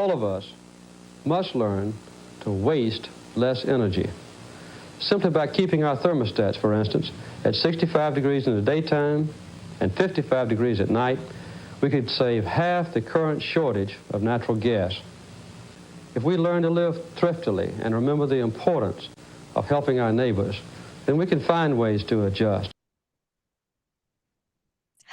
all of us must learn to waste less energy. Simply by keeping our thermostats, for instance, at 65 degrees in the daytime and 55 degrees at night, we could save half the current shortage of natural gas. If we learn to live thriftily and remember the importance of helping our neighbors, then we can find ways to adjust.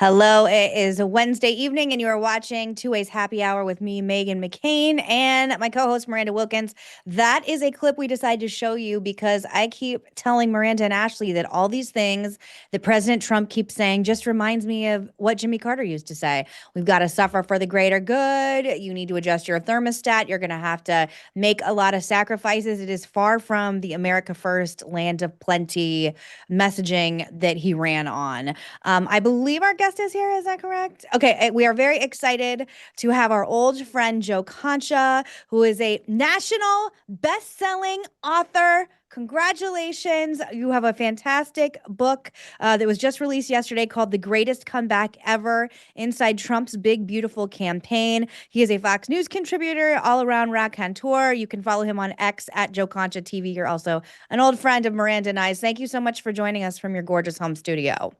Hello, it is a Wednesday evening, and you are watching Two Ways Happy Hour with me, Meghan McCain, and my co-host, Miranda Wilkins. That is a clip we decided to show you because I keep telling Miranda and Ashley that all these things that President Trump keeps saying just reminds me of what Jimmy Carter used to say. We've got to suffer for the greater good. You need to adjust your thermostat. You're going to have to make a lot of sacrifices. It is far from the America First, land of plenty messaging that he ran on. I believe our guest is here. Is that correct? Okay. We are very excited to have our old friend, Joe Concha, who is a national best-selling author. Congratulations. You have a fantastic book that was just released yesterday called The Greatest Comeback Ever, Inside Trump's Big, Beautiful Campaign. He is a Fox News contributor, all-around raconteur. You can follow him on X at Joe Concha TV. You're also an old friend of Miranda and I's. Thank you so much for joining us from your gorgeous home studio.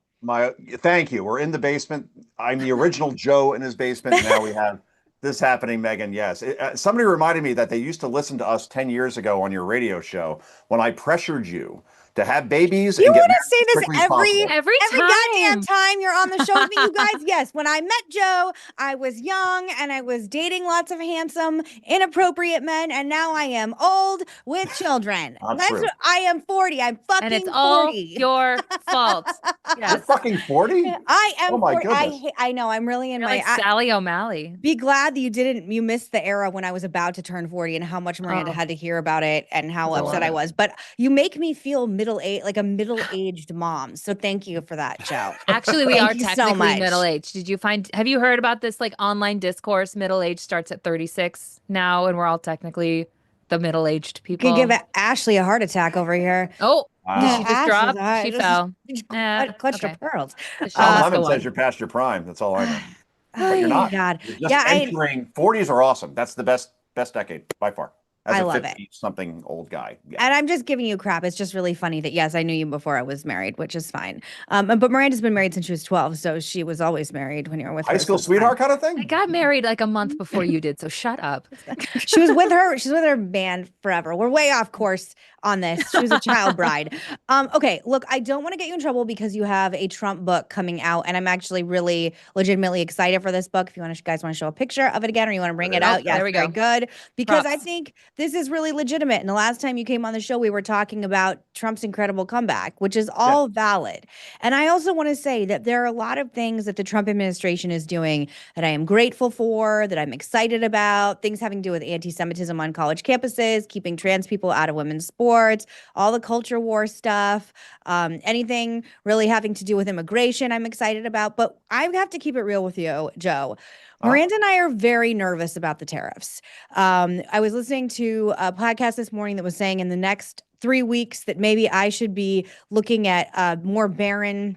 Thank you. We're in the basement. I'm the original Joe in his basement. Now we have this happening, Meghan. Yes. Somebody reminded me that they used to listen to us 10 years ago on your radio show when I pressured you to have babies. You want to say this every goddamn time you're on the show with me, you guys. Yes, when I met Joe, I was young and I was dating lots of handsome, inappropriate men, and now I am old with children. That's what I am 40. I'm fucking 40. And it's all your fault. Yes. You're fucking 40? I am. Oh my 40. goodness. I know. I'm really in You're my like Sally O'Malley. Be glad that you missed the era when I was about to turn 40 and how much Miranda had to hear about it and how upset I was. But you make me feel like a middle-aged mom. So thank you for that, Joe. Actually, we are technically middle-aged. Have you heard about this like online discourse? Middle age starts at 36 now, and we're all technically the middle-aged people. You can give Ashley a heart attack over here. Oh, wow. Did she just drop? She fell. Clutched her pearls. Tom Lemon says you're past your prime. That's all I know. But you're not. God. You're just entering 40s are awesome. That's the best decade by far. I love it. Something old guy. Yeah. And I'm just giving you crap. It's just really funny that, yes, I knew you before I was married, which is fine. But Miranda's been married since she was 12, so she was always married when you were with her. High school sweetheart kind of thing? I got married like a month before you did, so shut up. She's with her band forever. We're way off course on this. She was a child bride. Okay, look, I don't want to get you in trouble because you have a Trump book coming out, and I'm actually really legitimately excited for this book. If you guys want to show a picture of it again, or you want to bring it out, there we go. Very good. Because I think this is really legitimate. And the last time you came on the show, we were talking about Trump's incredible comeback, which is all valid. And I also want to say that there are a lot of things that the Trump administration is doing that I am grateful for, that I'm excited about, things having to do with anti-Semitism on college campuses, keeping trans people out of women's sports, all the culture war stuff, anything really having to do with immigration I'm excited about. But I have to keep it real with you, Joe. Miranda and I are very nervous about the tariffs. I was listening to a podcast this morning that was saying in the next 3 weeks that maybe I should be looking at more barren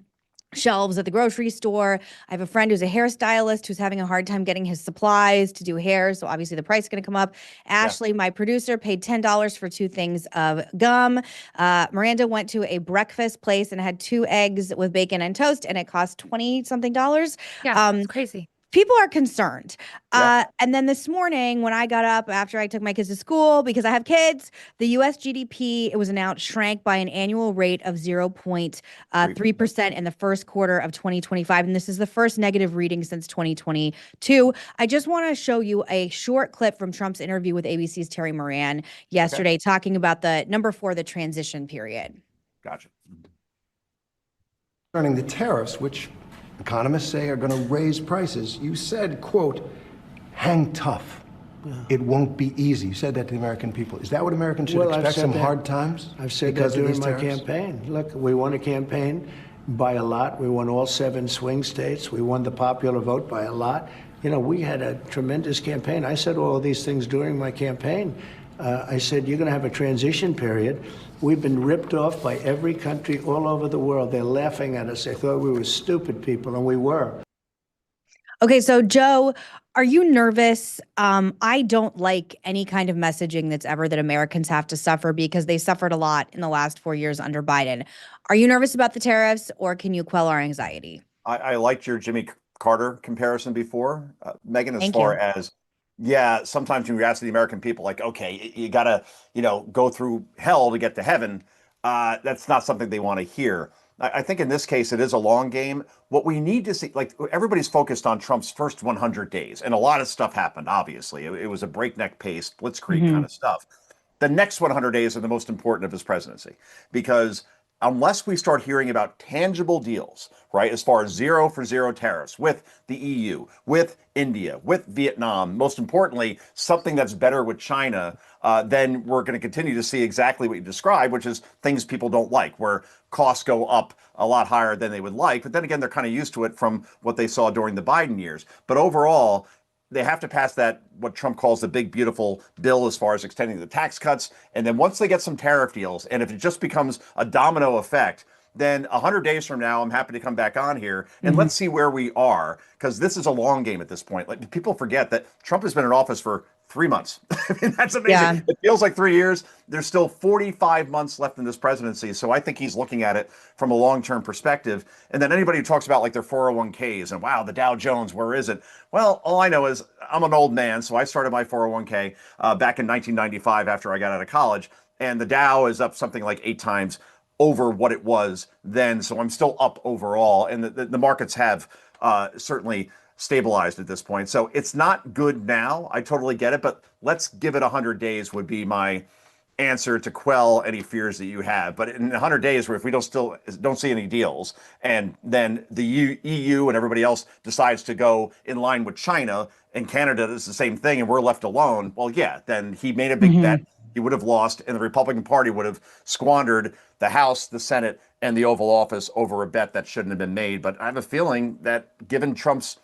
shelves at the grocery store. I have a friend who's a hairstylist who's having a hard time getting his supplies to do hair. So obviously the price is going to come up. Ashley, my producer, paid $10 for 2 things of gum. Miranda went to a breakfast place and had 2 eggs with bacon and toast, and it cost $20-something. Yeah, it's crazy. People are concerned. And then this morning when I got up after I took my kids to school, because I have kids, the U.S. GDP, it was announced, shrank by an annual rate of 0.3% in the first quarter of 2025. And this is the first negative reading since 2022. I just want to show you a short clip from Trump's interview with ABC's Terry Moran yesterday, talking about the number 4, the transition period. Gotcha. Concerning the tariffs, which economists say are going to raise prices, you said, quote, hang tough. Yeah. It won't be easy. You said that to the American people. Is that what Americans should expect, some hard times? I've said that during my campaign. Look, we won a campaign by a lot. We won all 7 swing states. We won the popular vote by a lot. You know, we had a tremendous campaign. I said all of these things during my campaign. I said, you're going to have a transition period. We've been ripped off by every country all over the world. They're laughing at us. They thought we were stupid people, and we were. Okay, so Joe, Are you nervous? I don't like any kind of messaging that's ever that Americans have to suffer because they suffered a lot in the last 4 years under Biden. Are you nervous about the tariffs or can you quell our anxiety? I liked your Jimmy Carter comparison before, Megan, as Thank far you. as, yeah, sometimes when you ask the American people, like, okay, you got to, go through hell to get to heaven. That's not something they want to hear. I think in this case, it is a long game. What we need to see, like, everybody's focused on Trump's first 100 days, and a lot of stuff happened, obviously. It was a breakneck pace, blitzkrieg kind Hmm. of stuff. The next 100 days are the most important of his presidency because unless we start hearing about tangible deals, right, as far as zero for zero tariffs with the EU, with India, with Vietnam, most importantly, something that's better with China, then we're going to continue to see exactly what you described, which is things people don't like, where costs go up a lot higher than they would like. But then again, they're kind of used to it from what they saw during the Biden years. But overall, they have to pass that, what Trump calls the big, beautiful bill as far as extending the tax cuts. And then once they get some tariff deals, and if it just becomes a domino effect, then 100 days from now, I'm happy to come back on here and Hmm. let's see where we are, because this is a long game at this point. Like, people forget that Trump has been in office for 3 months. I mean, that's Yeah. amazing. It feels like 3 years. There's still 45 months left in this presidency. So I think he's looking at it from a long-term perspective. And then anybody who talks about like their 401ks and wow, the Dow Jones, where is it? Well, all I know is I'm an old man. So I started my 401k back in 1995 after I got out of college. And the Dow is up something like 8 times over what it was then. So I'm still up overall. And the markets have certainly stabilized at this point. So it's not good now. I totally get it, but let's give it 100 days would be my answer to quell any fears that you have. But in 100 days, where if we don't see any deals, and then the EU and everybody else decides to go in line with China, and Canada does the same thing, and we're left alone, well, yeah, then he made a big Hmm. bet. He would have lost, and the Republican Party would have squandered the House, the Senate, and the Oval Office over a bet that shouldn't have been made. But I have a feeling that given Trump's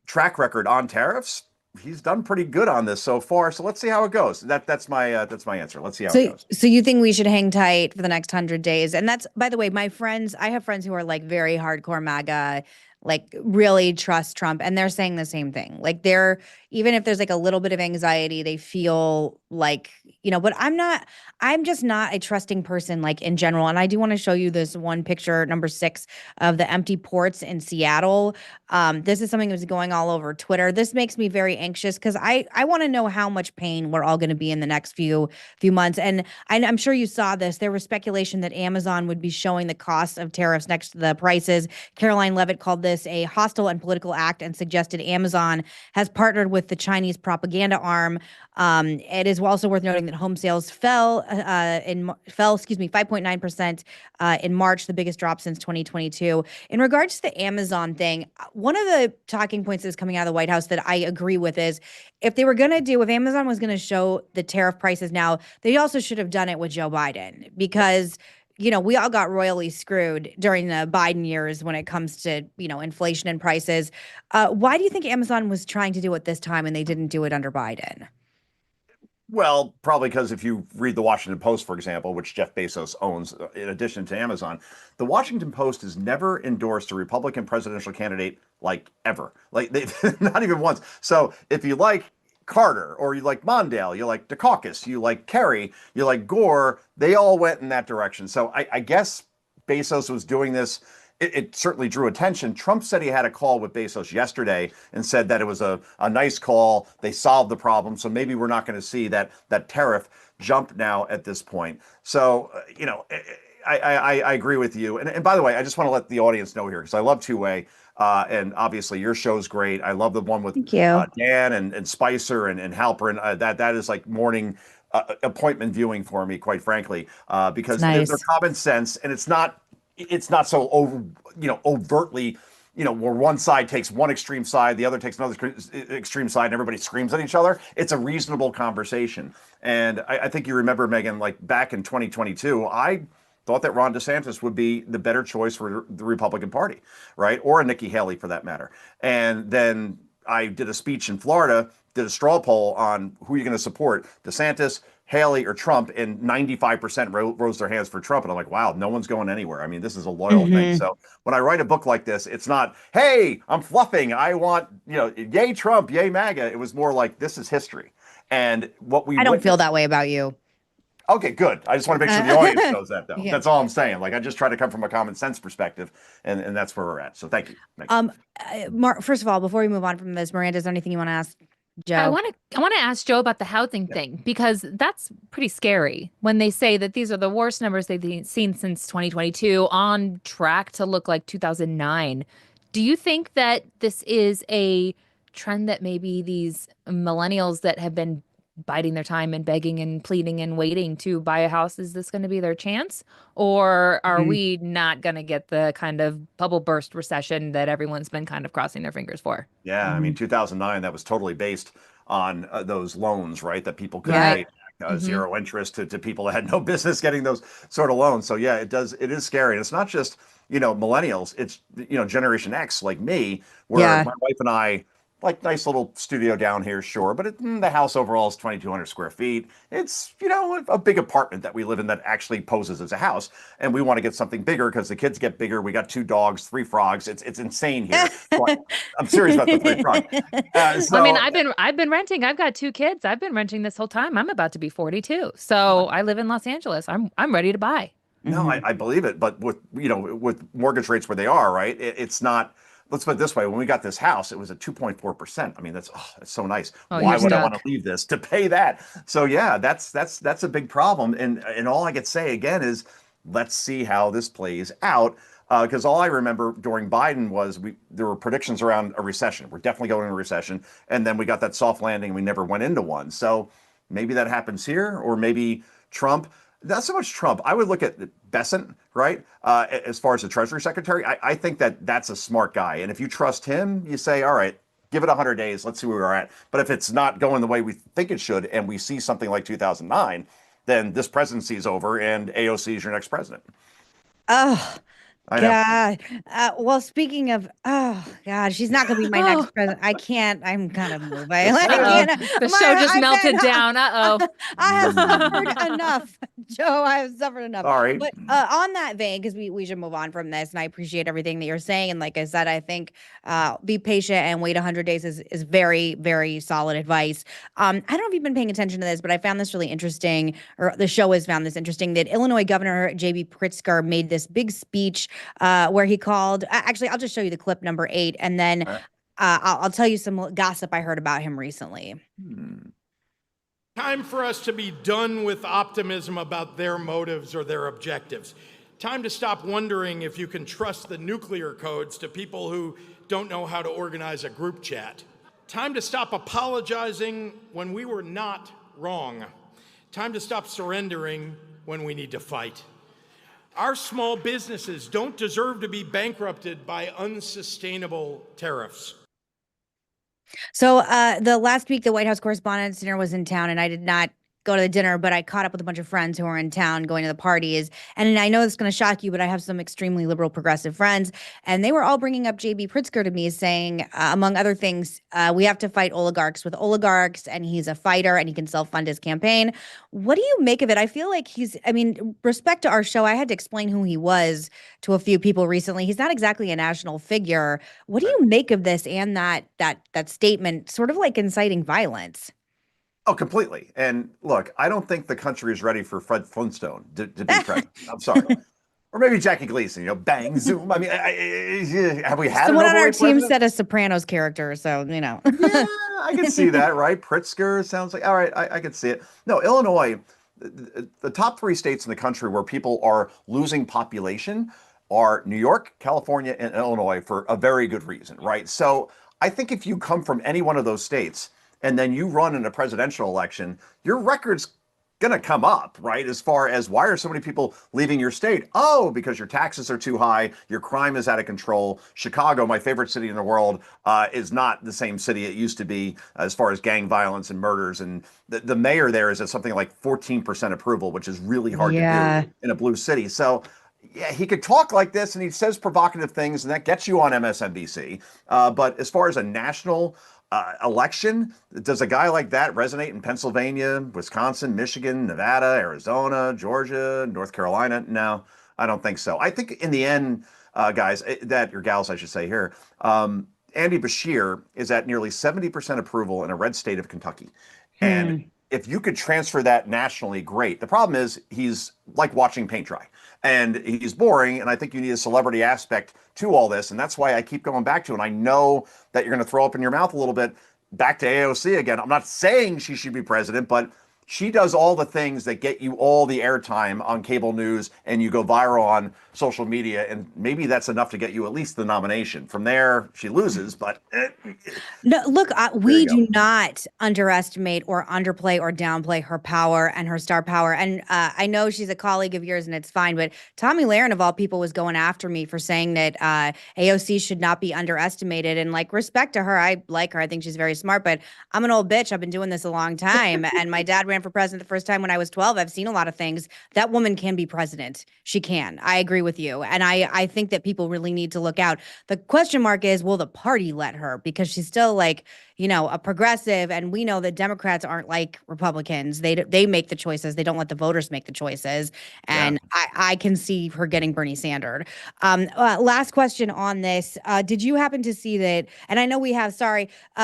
track record on tariffs, he's done pretty good on this so far. So let's see how it goes. That's my answer. Let's see how it So, goes. so you think we should hang tight for the next 100 days? And that's, by the way, my friends, I have friends who are like very hardcore MAGA, like really trust Trump, and they're saying the same thing. Like they're, even if there's like a little bit of anxiety, they feel like, but I'm just not a trusting person, like in general. And I do want to show you this one picture, number 6, of the empty ports in Seattle. This is something that was going all over Twitter. This makes me very anxious because I want to know how much pain we're all going to be in the next few months. And I'm sure you saw this. There was speculation that Amazon would be showing the cost of tariffs next to the prices. Caroline Levitt called this a hostile and political act and suggested Amazon has partnered with the Chinese propaganda arm. It is also worth noting that home sales fell 5.9% in March, the biggest drop since 2022. In regards to the Amazon thing, one of the talking points that's coming out of the White House that I agree with is if Amazon was going to show the tariff prices now, they also should have done it with Joe Biden because we all got royally screwed during the Biden years when it comes to, inflation and prices. Why do you think Amazon was trying to do it this time and they didn't do it under Biden? Well, probably because if you read the Washington Post, for example, which Jeff Bezos owns in addition to Amazon, the Washington Post has never endorsed a Republican presidential candidate, like, ever. Like, they not even once. So if you like Carter or you like Mondale, you like Dukakis, you like Kerry, you like Gore, they all went in that direction. So I guess Bezos was doing this. It certainly drew attention. Trump said he had a call with Bezos yesterday and said that it was a nice call. They solved the problem. So maybe we're not going to see that tariff jump now at this point. So, I agree with you. And by the way, I just want to let the audience know here, because I love two-way. And obviously your show's great. I love the one with Thank you. Dan and Spicer and Halperin. That is like morning appointment viewing for me, quite frankly, because Nice. they're common sense, and it's not so overtly, where one side takes one extreme side, the other takes another extreme side, and everybody screams at each other. It's a reasonable conversation. And I think you remember, Meghan, like back in 2022, I thought that Ron DeSantis would be the better choice for the Republican Party, right? Or a Nikki Haley for that matter. And then I did a speech in Florida, did a straw poll on who you're going to support, DeSantis, Haley or Trump, and 95% rose their hands for Trump. And I'm like, wow, no one's going anywhere. I mean, this is a loyal thing. So when I write a book like this, it's not, hey, I'm fluffing. I want, yay Trump, yay MAGA. It was more like, this is history. And what we I don't feel that way about you. Okay, good. I just want to make sure the audience knows that, though. Yeah. That's all I'm saying. Like, I just try to come from a common sense perspective, and that's where we're at. So thank you. Mark, first of all, before we move on from this, Miranda, is there anything you want to ask Joe? I want to ask Joe about the housing thing, because that's pretty scary when they say that these are the worst numbers they've seen since 2022, on track to look like 2009. Do you think that this is a trend that maybe these millennials that have been biding their time and begging and pleading and waiting to buy a house, is this going to be their chance? Or are we not going to get the kind of bubble burst recession that everyone's been kind of crossing their fingers for? Yeah, I mean, 2009, that was totally based on those loans, right? That people could Right. pay zero interest to people that had no business getting those sort of loans. So yeah, it is scary. And it's not just, millennials, it's, Generation X like me, where my wife and I, like, nice little studio down here, sure, but the house overall is 2,200 square feet. It's, a big apartment that we live in that actually poses as a house, and we want to get something bigger because the kids get bigger. We got 2 dogs, 3 frogs. It's insane here. But I'm serious about the 3 frogs. I mean, I've been renting. I've got 2 kids. I've been renting this whole time. I'm about to be 42, so I live in Los Angeles. I'm ready to buy. No, I believe it, but with mortgage rates where they are, right? It's not. Let's put it this way: when we got this house, it was at 2.4%. I mean, that's so nice. Why would I want to leave this to pay that? So yeah, that's a big problem. And all I could say again is, let's see how this plays out. Because all I remember during Biden was there were predictions around a recession. We're definitely going into a recession, and then we got that soft landing, and we never went into one. So maybe that happens here, or maybe Trump. Not so much Trump. I would look at Bessent, right? As far as the Treasury Secretary, I think that's a smart guy. And if you trust him, you say, all right, give it 100 days. Let's see where we're at. But if it's not going the way we think it should, and we see something like 2009, then this presidency is over, and AOC is your next president. Oh, God. Well, speaking of, oh, God, she's not going to be my next president. I can't. I'm kind of moving. The show just melted down. Uh-oh. I have suffered enough, Joe. I have suffered enough. Sorry. But on that vein, because we should move on from this, and I appreciate everything that you're saying. And like I said, I think be patient and wait 100 days is very, very solid advice. I don't know if you've been paying attention to this, but I found this really interesting, or the show has found this interesting, that Illinois Governor J.B. Pritskar made this big speech where he called, actually, I'll just show you the clip number 8, and then I'll tell you some gossip I heard about him recently. Time for us to be done with optimism about their motives or their objectives. Time to stop wondering if you can trust the nuclear codes to people who don't know how to organize a group chat. Time to stop apologizing when we were not wrong. Time to stop surrendering when we need to fight. Our small businesses don't deserve to be bankrupted by unsustainable tariffs. So the last week, the White House Correspondents' Dinner was in town, and I did not go to the dinner, but I caught up with a bunch of friends who were in town going to the parties. And I know this is going to shock you, but I have some extremely liberal progressive friends, and they were all bringing up J.B. Pritzker to me, saying, among other things, we have to fight oligarchs with oligarchs, and he's a fighter, and he can self-fund his campaign. What do you make of it? I feel like respect to our show, I had to explain who he was to a few people recently. He's not exactly a national figure. What do you make of this and that statement, sort of like inciting violence? Oh, completely. And look, I don't think the country is ready for Fred Flintstone to be president. I'm sorry. Or maybe Jackie Gleason, bang, zoom. I mean, have we had someone on our team president? said a Sopranos character, so, Yeah, I can see that, right? Pritzker sounds like, all right, I can see it. No, Illinois, the top 3 states in the country where people are losing population are New York, California, and Illinois, for a very good reason, right? So I think if you come from any one of those states, and then you run in a presidential election, your record's going to come up, right? As far as, why are so many people leaving your state? Oh, because your taxes are too high, your crime is out of control. Chicago, my favorite city in the world, is not the same city it used to be as far as gang violence and murders. And the mayor there is at something like 14% approval, which is really hard to do in a blue city. So yeah, he could talk like this, and he says provocative things, and that gets you on MSNBC. But as far as a national election? Does a guy like that resonate in Pennsylvania, Wisconsin, Michigan, Nevada, Arizona, Georgia, North Carolina? No, I don't think so. I think in the end, guys, or gals, I should say here, Andy Bashir is at nearly 70% approval in a red state of Kentucky. And if you could transfer that nationally, great. The problem is he's like watching paint dry and he's boring. And I think you need a celebrity aspect to all this. And that's why I keep going back to it. And I know that you're going to throw up in your mouth a little bit. Back to AOC again. I'm not saying she should be president, but she does all the things that get you all the airtime on cable news and you go viral on social media. And maybe that's enough to get you at least the nomination. From there, she loses, but. No, look, we do not underestimate or underplay or downplay her power and her star power. And I know she's a colleague of yours and it's fine, but Tommy Lahren, of all people, was going after me for saying that AOC should not be underestimated. And like, respect to her, I like her. I think she's very smart, but I'm an old bitch. I've been doing this a long time. And my dad ran for president the first time when I was 12. I've seen a lot of things. That woman can be president. She can. I agree with you. And I think that people really need to look out. The question mark is, will the party let her? Because she's still like, you know, a progressive. And we know that Democrats aren't like Republicans. They make the choices. They don't let the voters make the choices. And I can see her getting Bernie Sanders. Last question on this. Did you happen to see that? And I know we have,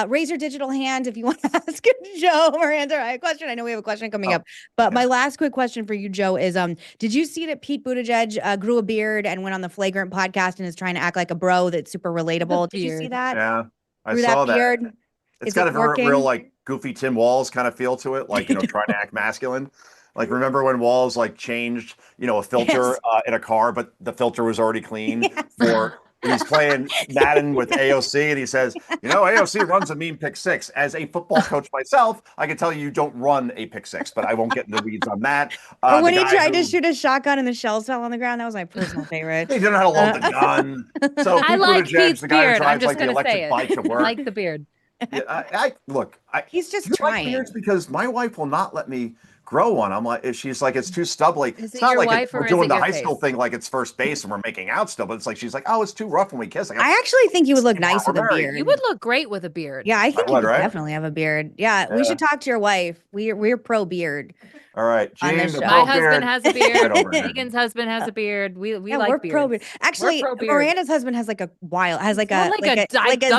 raise your digital hand if you want to ask Joe, Miranda, a question. I know we have a question coming up. But my last quick question for you, Joe, is did you see that Pete Buttigieg grew a beard and went on the Flagrant podcast and is trying to act like a bro that's super relatable? Did you see that? Yeah, I Grew saw that beard? that. It's got a real like goofy Tim Walz kind of feel to it, like, you know, trying to act masculine. Like, remember when Walz like changed, you know, a filter in a car, but the filter was already clean for. He's playing Madden with AOC, and he says, you know, AOC runs a mean pick six. As a football coach myself, I can tell you don't run a pick six, but I won't get into the weeds on that. Or when he tried to shoot a shotgun and the shells fell on the ground, that was my personal favorite. He didn't know how to load the gun. So I like Pete's the guy who beard. I'm drives just like the going to say electric it. bike to work. I like the beard. Yeah, look. He's just you trying. Like beards because my wife will not let me grow one. I'm like, she's like, it's too stubbly. Is It's it not your like wife or we're is doing it the your high school face? thing like it's first base and we're making out still, but it's like she's like, oh, it's too rough when we kiss. I actually think you would look nice with a married. beard. You would look great with a beard. Yeah, I think you would, would right? definitely have a beard. Yeah, we should talk to your wife. We're pro beard. All right, On Gene, this the show. My pro beard. husband has a beard. Right over here. Megan's husband has a beard. We Yeah, like we're beards. pro beard. Actually, pro beard. Miranda's husband has like a Duck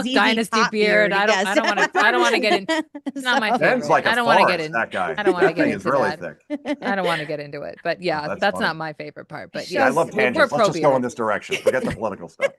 ZZ Dynasty Top beard. Yes. I don't want to get in. It's not my favorite. Ben's like a I don't want to get forest, in. that guy. I don't want to That get thing into is really that. thick. I don't want to get into it. But yeah, that's that's funny. not my favorite part. But Yeah, I yes, love we're tangents. pro Let's just go in beard. this direction. Forget the political stuff.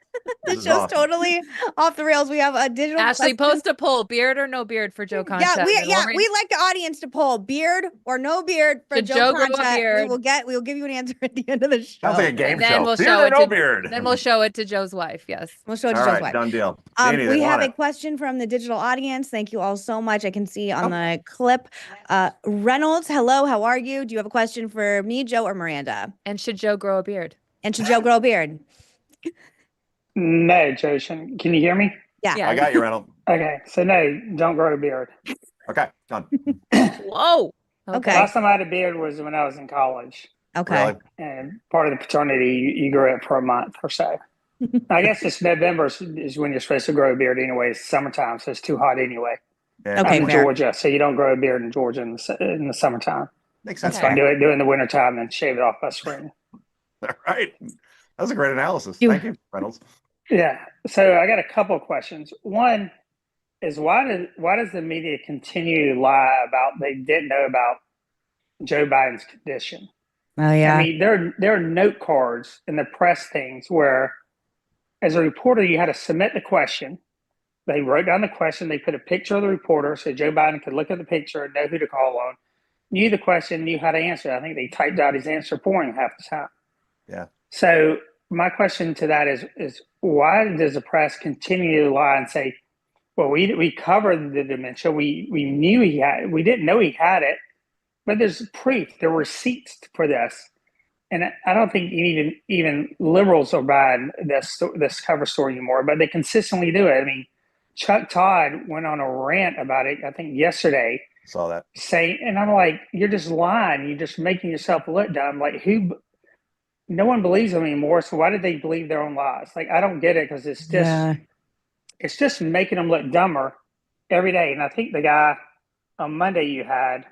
The This is show's awesome. totally off the rails. We have a digital Ashley, question. post a poll: beard or no beard for Joe Concha? Yeah, And Lauren- we like the audience to poll beard or no beard for Should Joe Joe grow a Concha. beard? We will give you an answer at the end of the show. Sounds like a game Then show. we'll Beard show or it no to- beard. Then we'll show it to Joe's wife. Yes. We'll show it to All Joe's right, wife. done deal. Jeannie, they We have want a it. question from the digital audience. Thank you all so much. I can see on the clip. Reynolds, hello, how are you? Do you have a question for me, Joe, or Miranda? And should Joe grow a beard? And should Joe grow a beard? No, Joe, can you hear me? Yeah. I got you, Reynolds. Okay, so no, don't grow a beard. Okay, done. Whoa. Okay. Last time I had a beard was when I was in college. Okay. Really? And part of the fraternity, you grow it for a month or so. I guess it's November is when you're supposed to grow a beard anyway. It's summertime, so it's too hot anyway. Yeah, Okay, I'm in fair. Georgia, so you don't grow a beard in Georgia in the summertime. makes sense. So I do it in the wintertime and shave it off by spring. All right. That was a great analysis. You- Thank you, Reynolds. Yeah. So I got a couple of questions. One is why does the media continue to lie about they didn't know about Joe Biden's condition? Oh, yeah. I mean, there are note cards in the press things where, as a reporter, you had to submit the question. They wrote down the question. They put a picture of the reporter so Joe Biden could look at the picture and know who to call on. Knew the question, knew how to answer it. I think they typed out his answer for him half the time. Yeah. So my question to that is why does the press continue to lie and say, well, we covered the dementia. We knew he had it. We didn't know he had it, but there's proof. There were receipts for this. And I don't think even liberals are buying this cover story anymore, but they consistently do it. I mean, Chuck Todd went on a rant about it, I think yesterday, Saw that. saying, and I'm like, you're just lying. You're just making yourself look dumb. Like, no one believes them anymore. So why did they believe their own lies? Like, I don't get it because it's just making them look dumber. every day. And I think the guy on Monday you had,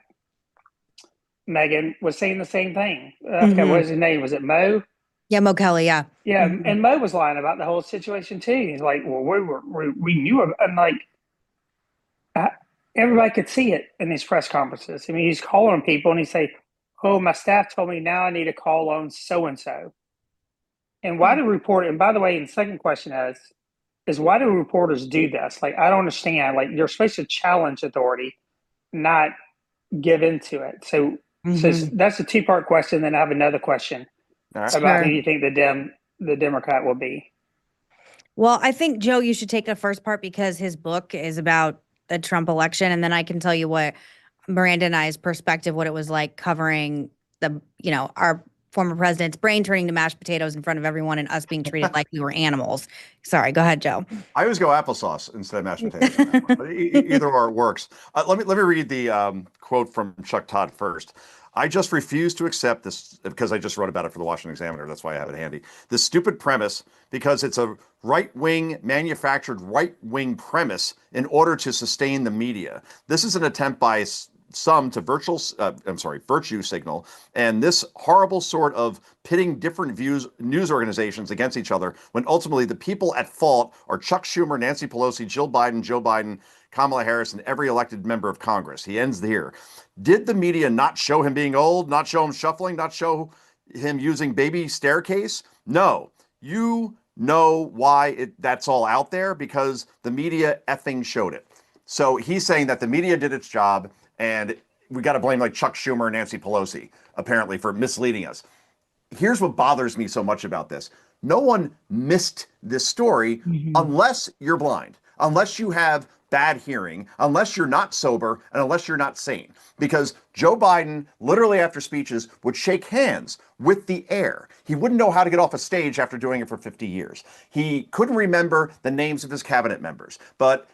Meghan, was saying the same thing. Okay, what was his name? Was it Mo? Yeah, Mo Kelly. Yeah. Yeah, and Mo was lying about the whole situation too. He's like, "Well, we knew it." I'm like, everybody could see it in these press conferences. I mean, he's calling people and he say, "Oh, my staff told me now I need to call on so and so." And why do reporters? And by the way, the second question is why do reporters do this? Like, I don't understand. Like, you're supposed to challenge authority, not give into it. So that's a two-part question. Then I have another question about who you think the Democrat will be. Well, I think, Joe, you should take the first part because his book is about the Trump election, and then I can tell you what Miranda and I's perspective, what it was like covering our former president's brain turning to mashed potatoes in front of everyone and us being treated like we were animals. Sorry, go ahead, Joe. I always go applesauce instead of mashed potatoes. But either or works. Let me read the quote from Chuck Todd first. I just refuse to accept this because I just wrote about it for the Washington Examiner. That's why I have it handy. This stupid premise, because it's a right-wing, manufactured right-wing premise in order to sustain the media. This is an attempt by some to virtue signal, and this horrible sort of pitting different news organizations against each other when ultimately the people at fault are Chuck Schumer, Nancy Pelosi, Jill Biden, Joe Biden, Kamala Harris, and every elected member of Congress. He ends here. Did the media not show him being old, not show him shuffling, not show him using baby staircase? No. You know why that's all out there, because the media effing showed it. So he's saying that the media did its job, and we got to blame like Chuck Schumer and Nancy Pelosi, apparently, for misleading us. Here's what bothers me so much about this. No one missed this story unless you're blind, unless you have bad hearing, unless you're not sober, and unless you're not sane. Because Joe Biden, literally after speeches, would shake hands with the air. He wouldn't know how to get off a stage after doing it for 50 years. He couldn't remember the names of his cabinet members. But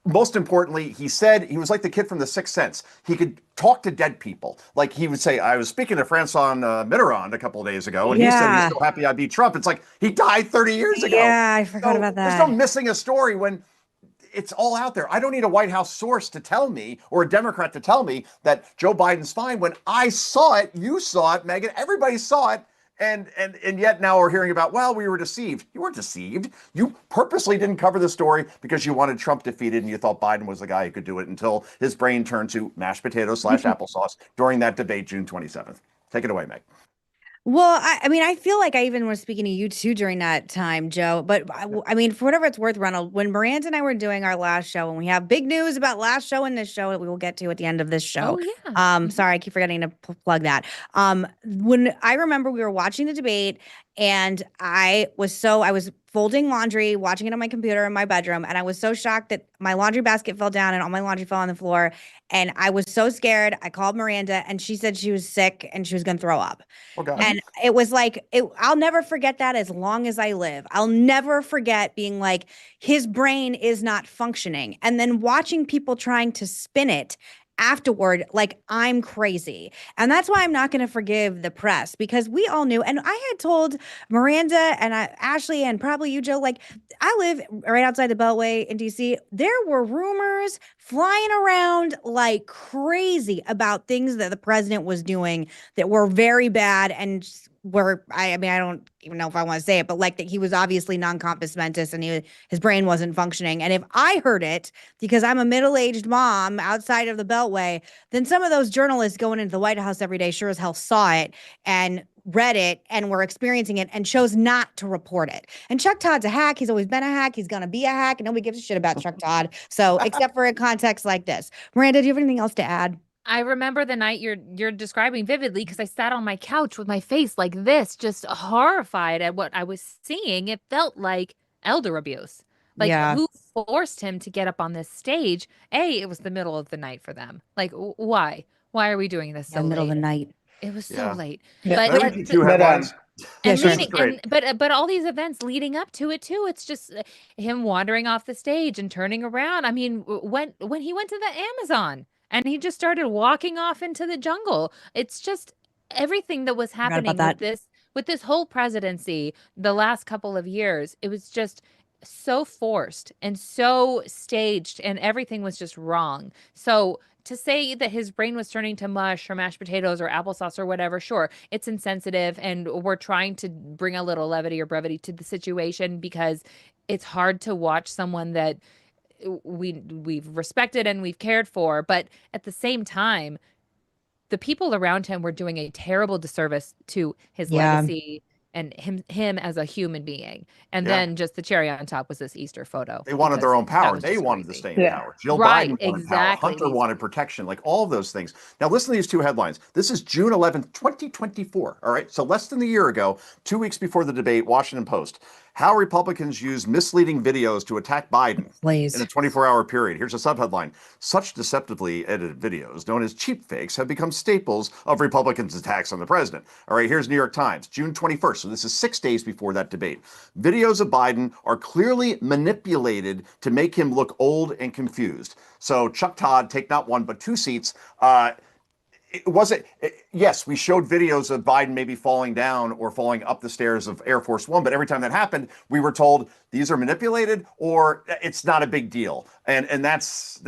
most importantly, he said he was like the kid from The Sixth Sense. He could talk to dead people. Like he would say, I was speaking to Francois Mitterrand a couple of days ago, and he said he's so happy I beat Trump. It's like he died 30 years ago. Yeah, I forgot about that. There's no missing a story when it's all out there. I don't need a White House source to tell me, or a Democrat to tell me, that Joe Biden's fine when I saw it, you saw it, Meghan, everybody saw it. And yet now we're hearing about, well, we were deceived. You weren't deceived. You purposely didn't cover the story because you wanted Trump defeated and you thought Biden was the guy who could do it, until his brain turned to mashed potatoes / applesauce during that debate, June 27th. Take it away, Meg. Well, I mean, I feel like I even was speaking to you too during that time, Joe. But I mean, for whatever it's worth, Ronald, when Miranda and I were doing our last show, and we have big news about last show and this show that we will get to at the end of this show. Oh, yeah. Sorry, I keep forgetting to plug that. When I remember we were watching the debate, and I was folding laundry, watching it on my computer in my bedroom, and I was so shocked that my laundry basket fell down and all my laundry fell on the floor. And I was so scared. I called Miranda, and she said she was sick and she was going to throw up. Oh, God. And it was like, I'll never forget that as long as I live. I'll never forget being like, his brain is not functioning. And then watching people trying to spin it afterward, like I'm crazy. And that's why I'm not going to forgive the press, because we all knew. And I had told Miranda and Ashley and probably you, Joe, like, I live right outside the Beltway in DC. There were rumors flying around like crazy about things that the president was doing that were very bad and I mean, I don't even know if I want to say it, but like that he was obviously non-compos mentis and his brain wasn't functioning. And if I heard it, because I'm a middle-aged mom outside of the Beltway, then some of those journalists going into the White House every day sure as hell saw it and read it and were experiencing it and chose not to report it. And Chuck Todd's a hack. He's always been a hack. He's going to be a hack. And nobody gives a shit about Chuck Todd. So except for a context like this. Miranda, do you have anything else to add? I remember the night you're describing vividly, because I sat on my couch with my face like this, just horrified at what I was seeing. It felt like elder abuse. Like, who forced him to get up on this stage? It was the middle of the night for them. Like, why? Why are we doing this so late? Middle of the night. It was so late. Yeah. But two headlines. But all these events leading up to it too, it's just him wandering off the stage and turning around. I mean, when he went to the Amazon and he just started walking off into the jungle, it's just everything that was happening with this whole presidency the last couple of years. It was just so forced and so staged, and everything was just wrong. So to say that his brain was turning to mush or mashed potatoes or applesauce or whatever, sure, it's insensitive, and we're trying to bring a little levity or brevity to the situation because it's hard to watch someone that we've respected and we've cared for, but at the same time, the people around him were doing a terrible disservice to his Yeah. legacy and him as a human being. And Yeah. then just the cherry on top was this Easter photo. They wanted their because own that power. was They just wanted to crazy. stay in Yeah. power. Jill Right, Biden wanted exactly, power. Hunter Lisa. wanted protection, like all of those things. Now, listen to these two headlines. This is June 11th, 2024. All right. So less than a year ago, 2 weeks before the debate, Washington Post. How Republicans use misleading videos to attack Biden Please. in a 24-hour period. Here's a subheadline. Such deceptively edited videos, known as cheap fakes, have become staples of Republicans' attacks on the president. All right, here's New York Times, June 21st. So this is 6 days before that debate. Videos of Biden are clearly manipulated to make him look old and confused. So Chuck Todd, take not one, but two seats. Yes, we showed videos of Biden maybe falling down or falling up the stairs of Air Force One, but every time that happened, we were told these are manipulated or it's not a big deal. And that's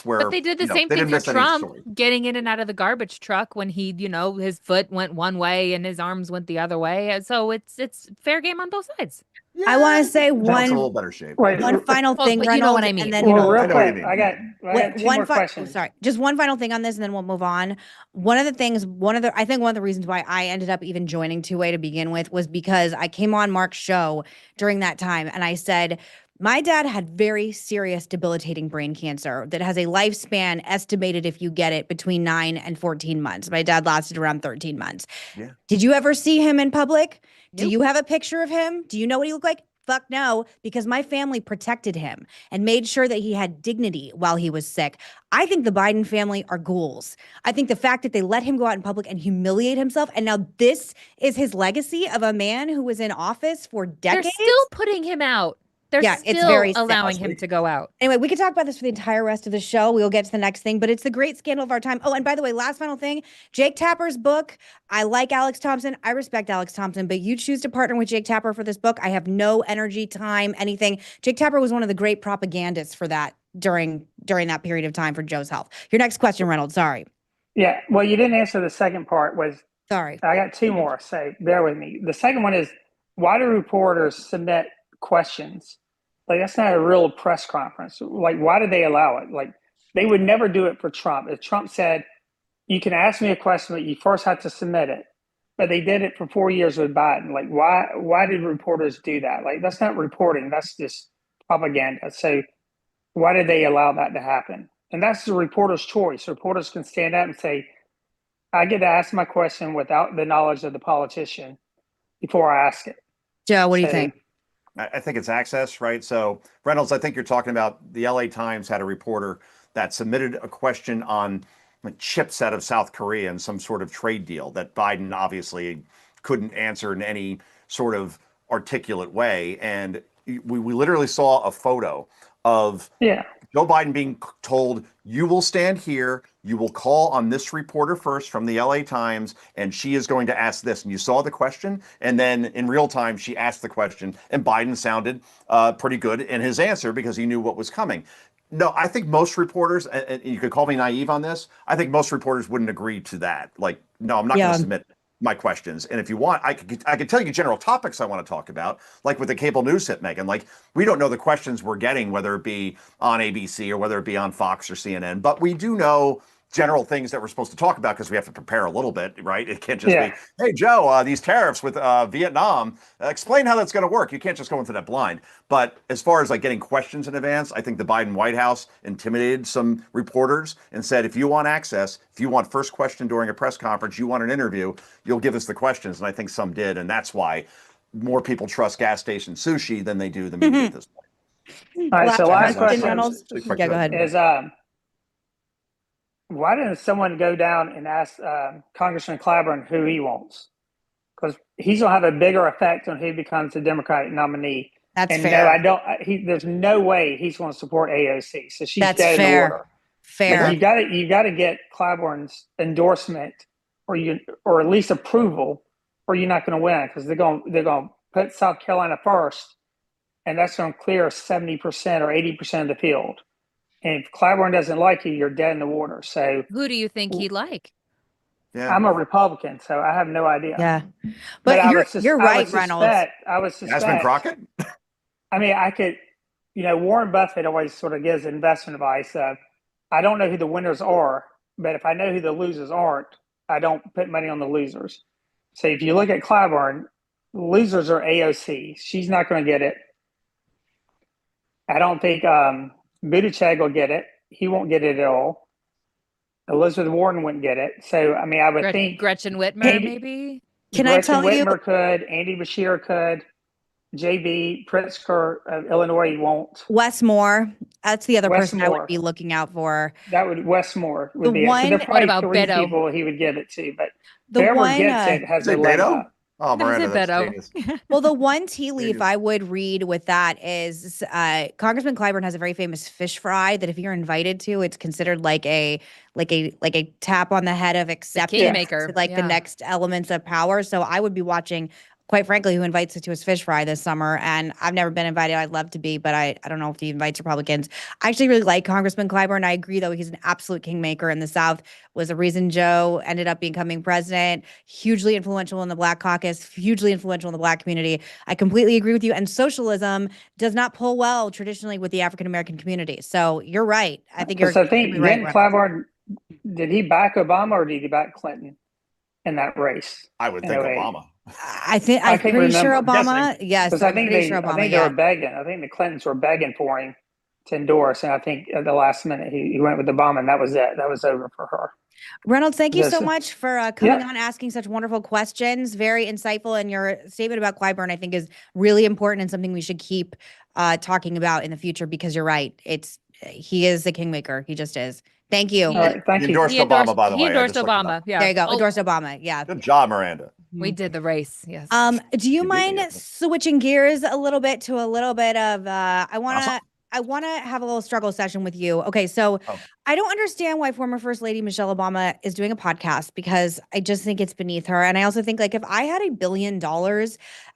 where But they did the same they thing didn't for miss any Trump story. getting in and out of the garbage truck when he, his foot went one way and his arms went the other way. So it's fair game on both sides. I want to say Trump's in a little one better shape. Wait, final Well, thing, but you know what Reynolds, I mean. and then well, real I know what you quick, mean. I got two more questions. sorry, just one final thing on this, and then we'll move on. One of the things, I think one of the reasons why I ended up even joining Two Way to begin with was because I came on Mark's show during that time, and I said, my dad had very serious debilitating brain cancer that has a lifespan estimated, if you get it, between 9 and 14 months. My dad lasted around 13 months. Yeah. Did you ever see him in public? Do Nope. you have a picture of him? Do you know what he looked like? Fuck no, because my family protected him and made sure that he had dignity while he was sick. I think the Biden family are ghouls. I think the fact that they let him go out in public and humiliate himself, and now this is his legacy of a man who was in office for decades. They're still putting him out. They're Yeah, still it's very sad. allowing him to go out. Anyway, we could talk about this for the entire rest of the show. We'll get to the next thing, but it's the great scandal of our time. Oh, and by the way, last final thing, Jake Tapper's book. I like Alex Thompson. I respect Alex Thompson, but you choose to partner with Jake Tapper for this book. I have no energy, time, anything. Jake Tapper was one of the great propagandists for that during that period of time for Joe's health. Your next question, Reynolds. Sorry. Yeah, well, you didn't answer the second part. Sorry. I got two more, so bear with me. The second one is, why do reporters submit questions? Like, that's not a real press conference. Like, why did they allow it? Like, they would never do it for Trump. If Trump said, you can ask me a question, but you first have to submit it. But they did it for 4 years with Biden. Like, why did reporters do that? Like, that's not reporting. That's just propaganda. So why did they allow that to happen? And that's the reporter's choice. Reporters can stand up and say, I get to ask my question without the knowledge of the politician before I ask it. Joe, what do you think? I think it's access, right? So, Reynolds, I think you're talking about the LA Times had a reporter that submitted a question on a chipset of South Korea and some sort of trade deal that Biden obviously couldn't answer in any sort of articulate way. And we literally saw a photo of Joe Biden being told, you will stand here, you will call on this reporter first from the LA Times, and she is going to ask this. And you saw the question, and then in real time, she asked the question, and Biden sounded pretty good in his answer because he knew what was coming. No, I think most reporters, and you could call me naive on this, I think most reporters wouldn't agree to that. Like, no, I'm not going to submit my questions. And if you want, I could tell you general topics I want to talk about, like with the cable news hit, Meghan. Like, we don't know the questions we're getting, whether it be on ABC or whether it be on Fox or CNN, but we do know general things that we're supposed to talk about because we have to prepare a little bit, right? It can't just be, hey, Joe, these tariffs with Vietnam, explain how that's going to work. You can't just go into that blind. But as far as like getting questions in advance, I think the Biden White House intimidated some reporters and said, if you want access, if you want first question during a press conference, you want an interview, you'll give us the questions. And I think some did. And that's why more people trust gas station sushi than they do the media at this point. All right, so last question Reynolds. Yeah, go ahead. is, why didn't someone go down and ask Congressman Clyburn who he wants? Because he's going to have a bigger effect on who becomes the Democratic nominee. That's and fair. No, there's no way he's going to support AOC. So she's That's dead in the water. Fair. Like, you got to get Clyburn's endorsement, or at least approval, or you're not going to win because they're going to put South Carolina first, and that's going to clear 70% or 80% of the field. And if Clyburn doesn't like you, you're dead in the water. So Who do you think he'd like? Yeah. I'm a Republican, so I have no idea. Yeah. But You're right, Reynolds. I would suspect. Yasmin Crockett? I mean, I could, Warren Buffett always sort of gives investment advice. I don't know who the winners are, but if I know who the losers aren't, I don't put money on the losers. So if you look at Clyburn, losers are AOC. She's not going to get it. I don't think Buttigieg will get it. He won't get it at all. Elizabeth Warren wouldn't get it. So, I mean, I would think Gretchen Whitmer, maybe? Can Gretchen I tell you? Whitmer could. Andy Bashir could. JB Pritskar of Illinois won't. Wes Moore. That's the other person I Moore. would be looking out for. That would Wes Moore would The be one- it. So there are probably What about three Beto? people he would give it to, but The whoever one, gets it has Is a it leg Beto? up. Oh, Miranda, Is it that's Beto? genius. Well, the one tea leaf Genius. I would read with that is Congressman Clyburn has a very famous fish fry that if you're invited to, it's considered like a tap on the head of acceptance kingmaker, to like the yeah. next elements of power. So I would be watching, quite frankly, who invites us to his fish fry this summer. And I've never been invited. I'd love to be, but I don't know if he invites Republicans. I actually really like Congressman Clyburn. I agree, though, he's an absolute kingmaker in the South. Was the reason Joe ended up becoming president. Hugely influential in the Black caucus, hugely influential in the Black community. I completely agree with you. And socialism does not pull well traditionally with the African American community. So you're right. I think you're So I think right. didn't Clyburn, did he back Obama or did he back Clinton in that race? I would In think 08? Obama. I'm can't pretty sure remember. Obama. Yes, Because I I'm think pretty they, sure Obama. I think they were begging. I think the Clintons were begging for him to endorse, and I think at the last minute he went with Obama, and that was it. That was over for her. Reynolds, thank you Yes, so sir. much for coming Yeah. on, asking such wonderful questions. Very insightful. And your statement about Clyburn, I think, is really important and something we should keep talking about in the future because you're right. He is the kingmaker. He just is. Thank you. All right, thank He you. endorsed Obama, by the way. He I endorsed just looked it Obama. up. Yeah. There you go. Oh, Endorsed Obama. Yeah. Good job, Miranda. we did the race. Yes. Do you You mind did. switching gears a little bit to a little bit of I want Awesome. to have a little struggle session with you. Okay, so Oh. I don't understand why former First Lady Michelle Obama is doing a podcast because I just think it's beneath her. And I also think like if I had $1 billion,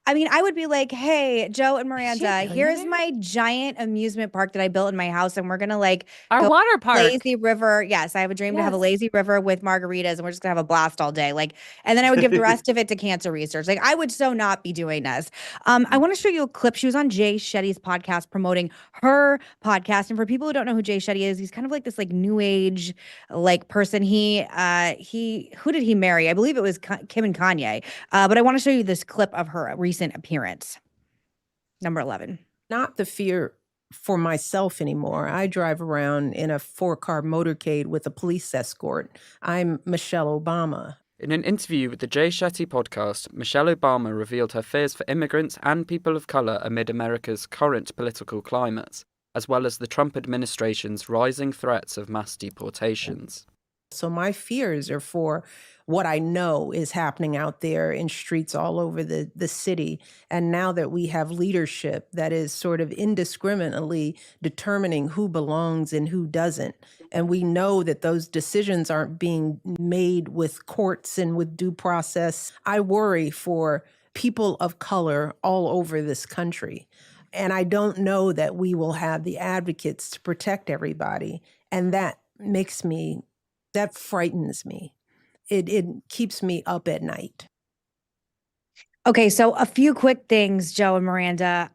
I mean, I would be like, hey, Joe and Miranda, here's my giant amusement park that I built in my house, and we're gonna like Our go water park. lazy river. Yes, I have a dream to have a Yes. lazy river with margaritas, and we're just gonna have a blast all day. Like, and then I would give the rest of it to cancer research. Like, I would so not be doing this. I want to show you a clip. She was on Jay Shetty's podcast promoting her podcast. And for people who don't know who Jay Shetty is, he's kind of like this like new age like person. He who did he marry? I believe it was Kim and Kanye. But I want to show you this clip of her recent appearance. Number 11. Not the fear for myself anymore. I drive around in a 4-car motorcade with a police escort. I'm Michelle Obama. In an interview with the Jay Shetty podcast, Michelle Obama revealed her fears for immigrants and people of colour amid America's current political climate, as well as the Trump administration's rising threats of mass deportations. So my fears are for what I know is happening out there in streets all over the city. And now that we have leadership that is sort of indiscriminately determining who belongs and who doesn't, and we know that those decisions aren't being made with courts and with due process, I worry for people of color all over this country. And I don't know that we will have the advocates to protect everybody. And that frightens me. It keeps me up at night. Okay, so a few quick things, Joe and Miranda.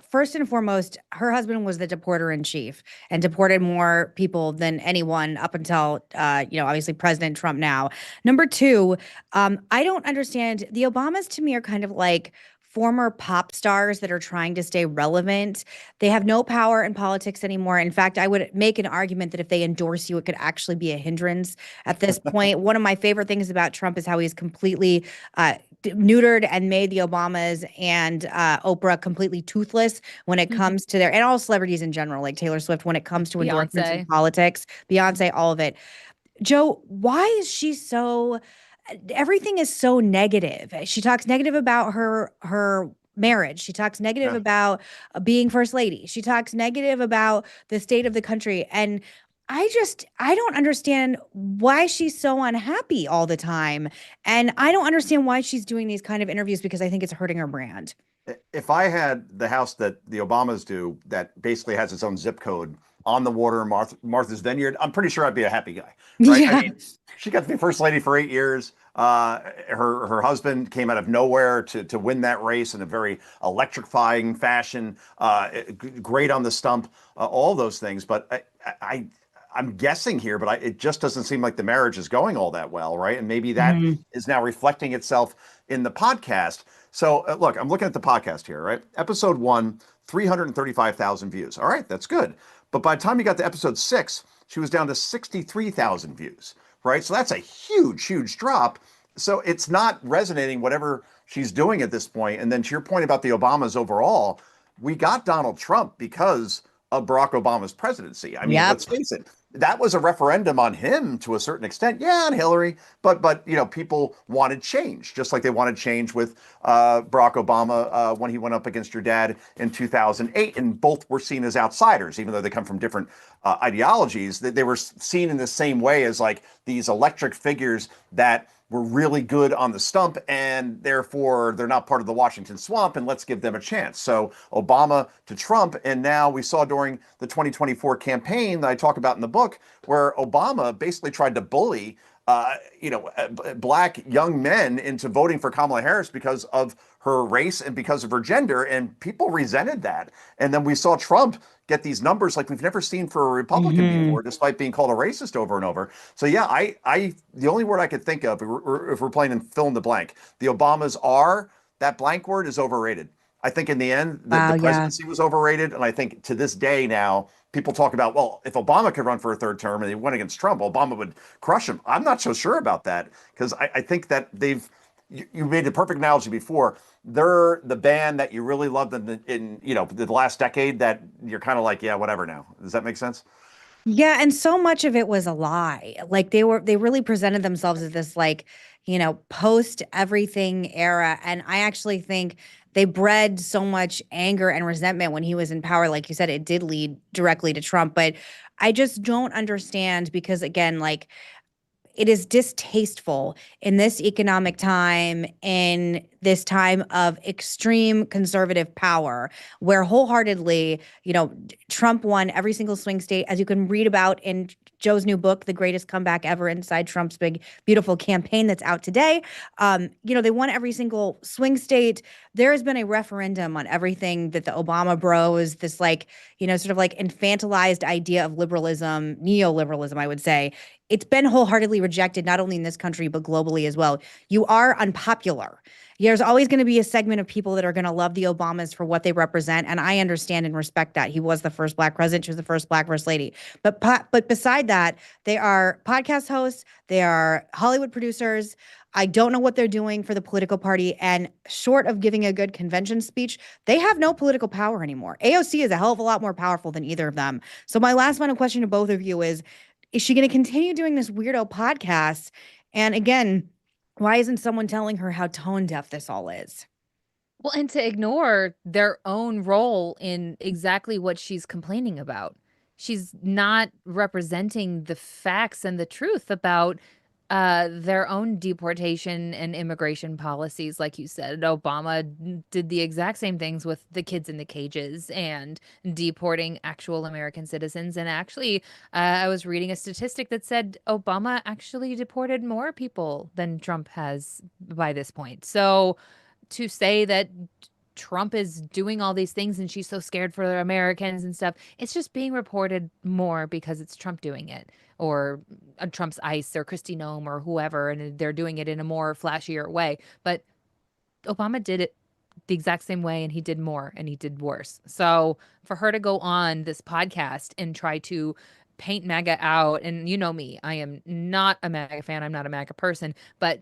First and foremost, her husband was the deporter in chief and deported more people than anyone up until, obviously President Trump now. Number two, I don't understand. The Obamas to me are kind of like former pop stars that are trying to stay relevant. They have no power in politics anymore. In fact, I would make an argument that if they endorse you, it could actually be a hindrance at this point. One of my favorite things about Trump is how he's completely neutered and made the Obamas and Oprah completely toothless when it comes to and all celebrities in general, like Taylor Swift, when it comes to endorsements in politics, Beyonce, all of it. Joe, why is she so... Everything is so negative. She talks negative about her marriage. She talks negative about being first lady. She talks negative about the state of the country. And I don't understand why she's so unhappy all the time. And I don't understand why she's doing these kind of interviews because I think it's hurting her brand. If I had the house that the Obamas do, that basically has its own zip code on the water in Martha's Vineyard, I'm pretty sure I'd be a happy guy, right? I Yeah. mean, she got to be first lady for 8 years. Her husband came out of nowhere to win that race in a very electrifying fashion. Great on the stump, all those things. But I'm guessing here, but it just doesn't seem like the marriage is going all that well, right? And maybe that is now reflecting itself in the podcast. So look, I'm looking at the podcast here, right? Episode 1, 335,000 views. All right, that's good. But by the time you got to episode 6, she was down to 63,000 views, right? So that's a huge, huge drop. So it's not resonating, whatever she's doing at this point. And then to your point about the Obamas overall, we got Donald Trump because of Barack Obama's presidency. I mean, Yep. let's face it, that was a referendum on him to a certain extent. Yeah, on Hillary, but people wanted change, just like they wanted change with Barack Obama when he went up against your dad in 2008, and both were seen as outsiders, even though they come from different ideologies. They were seen in the same way as like these electric figures that were really good on the stump, and therefore they're not part of the Washington swamp, and let's give them a chance. So Obama to Trump, and now we saw during the 2024 campaign that I talk about in the book, where Obama basically tried to bully black young men into voting for Kamala Harris because of her race and because of her gender, and people resented that. And then we saw Trump get these numbers like we've never seen for a Republican before, despite being called a racist over and over. So yeah, I the only word I could think of, if we're playing in fill in the blank, the Obamas are, that blank word is overrated. I think in the end, the presidency was overrated, and I think to this day now, people talk about, well, if Obama could run for a third term and he went against Trump, Obama would crush him. I'm not so sure about that, because I think that you made the perfect analogy before. They're the band that you really loved in the last decade that you're kind of like, yeah, whatever now. Does that make sense? Yeah, and so much of it was a lie. Like they really presented themselves as this like, post everything era. And I actually think they bred so much anger and resentment when he was in power. Like you said, it did lead directly to Trump. But I just don't understand, because again, like, it is distasteful in this economic time, in this time of extreme conservative power, where wholeheartedly, Trump won every single swing state, as you can read about in Joe's new book, The Greatest Comeback Ever, inside Trump's big, beautiful campaign that's out today. They won every single swing state. There has been a referendum on everything that the Obama bros, this like, sort of like infantilized idea of liberalism, neoliberalism, I would say. It's been wholeheartedly rejected, not only in this country, but globally as well. You are unpopular. There's always going to be a segment of people that are going to love the Obamas for what they represent. And I understand and respect that. He was the first black president. She was the first black first lady. But beside that, they are podcast hosts. They are Hollywood producers. I don't know what they're doing for the political party. And short of giving a good convention speech, they have no political power anymore. AOC is a hell of a lot more powerful than either of them. So my last final question to both of you is she going to continue doing this weirdo podcast? And again, why isn't someone telling her how tone deaf this all is? Well, and to ignore their own role in exactly what she's complaining about. She's not representing the facts and the truth about their own deportation and immigration policies. Like you said, Obama did the exact same things with the kids in the cages and deporting actual American citizens. And actually, I was reading a statistic that said Obama actually deported more people than Trump has by this point. So to say that Trump is doing all these things and she's so scared for the Americans and stuff, it's just being reported more because it's Trump doing it, or Trump's ICE or Kristi Noem or whoever, and they're doing it in a more flashier way. But Obama did it the exact same way, and he did more, and he did worse. So for her to go on this podcast and try to paint MAGA out, and you know me, I am not a MAGA fan, I'm not a MAGA person, but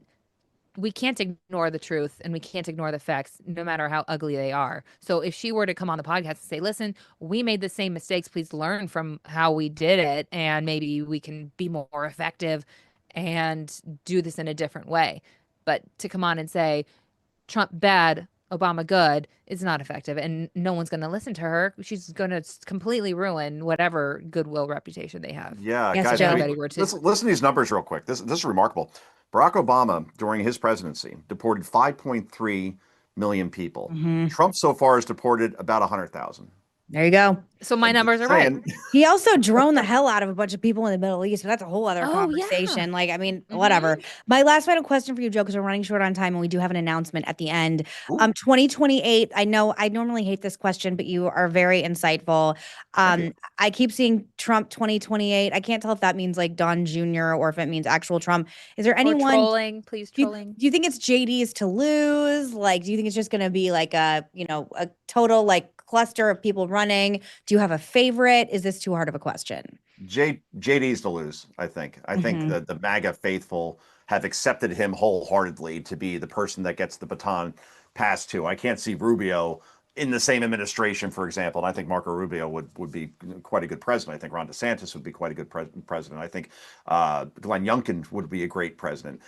we can't ignore the truth and we can't ignore the facts, no matter how ugly they are. So if she were to come on the podcast and say, listen, we made the same mistakes, please learn from how we did it, and maybe we can be more effective and do this in a different way. But to come on and say, Trump bad, Obama good, is not effective, and no one's going to listen to her. She's going to completely ruin whatever goodwill reputation they have. Yeah, Yes, guys, Joe. listen to these numbers real quick. This is remarkable. Barack Obama, during his presidency, deported 5.3 million people. Mhm. Trump so far has deported about 100,000. There you go. So my numbers are right. He also droned the hell out of a bunch of people in the Middle East, but that's a whole other Oh, yeah. conversation. Like, I mean, whatever. My last final question for you, Joe, because we're running short on time and we do have an announcement at the end. 2028. I know I normally hate this question, but you are very insightful. I keep seeing Trump 2028. I can't tell if that means like Don Jr. or if it means actual Trump. Is there anyone trolling? Please trolling. Do you think it's JD's to lose? Like, do you think it's just going to be like a total like cluster of people running? Do you have a favorite? Is this too hard of a question? JD's to lose, I think. I think that the MAGA faithful have accepted him wholeheartedly to be the person that gets the baton passed to. I can't see Rubio in the same administration, for example. And I think Marco Rubio would be quite a good president. I think Ron DeSantis would be quite a good president. I think Glenn Youngkin would be a great president.